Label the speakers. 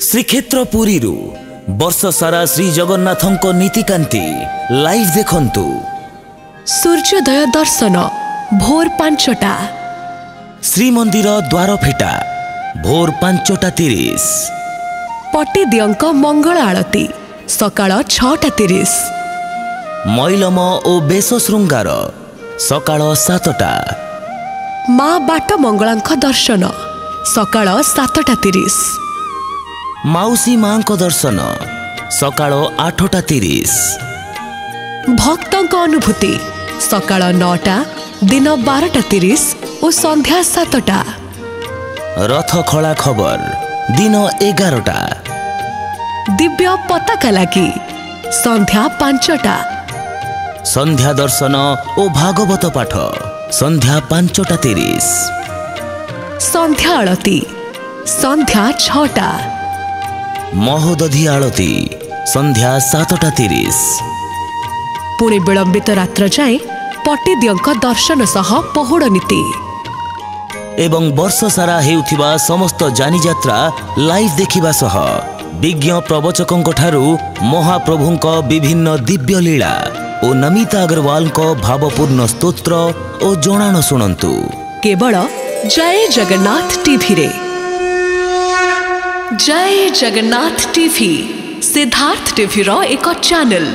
Speaker 1: श्रीक्षेत्र पुरी वर्ष सारा श्री जगन्नाथंको नीतिकांति लाइव देखंतु।
Speaker 2: सूर्योदय दर्शन भोर 5टा,
Speaker 1: श्रीमंदिर द्वार फिटा भोर 5:30,
Speaker 2: पट्टीदियंक मंगल आळती सकाळ 6:30,
Speaker 1: मैलम ओ बेस श्रृंगार सकाळ 7टा,
Speaker 2: माँ बाट मंगलांक दर्शन सकाळ 7:30,
Speaker 1: माउसी माँ को दर्शन सकाळ 8:30,
Speaker 2: भक्तंक अनुभूति सकाळ 9टा, दिन 12:30 और संध्या 7टा,
Speaker 1: रथ खला खबर दिन 11टा,
Speaker 2: दिव्य पताका लागी संध्या 5टा,
Speaker 1: संध्या दर्शन और भागवत पाठ संध्या 5:30,
Speaker 2: संध्या आळती संध्या 6टा,
Speaker 1: महोदधी आळती संध्या 7:30,
Speaker 2: पुणे विलंबित रात्र जाए पट्टीदियंक दर्शन सह पहुड़ नीति
Speaker 1: एवं वर्ष सारा हेउथिबा समस्त जानी यात्रा लाइव देखिबा सह विज्ञ प्रवचकंक ठारू महाप्रभुंक विभिन्न दिव्य लीला और नमिता अग्रवाल को भावपूर्ण स्तोत्र और जणाण शुणंतु
Speaker 2: केवल जय जगन्नाथ टीवी रे। जय जगन्नाथ टीवी सिद्धार्थ टीवी रो एक चैनल।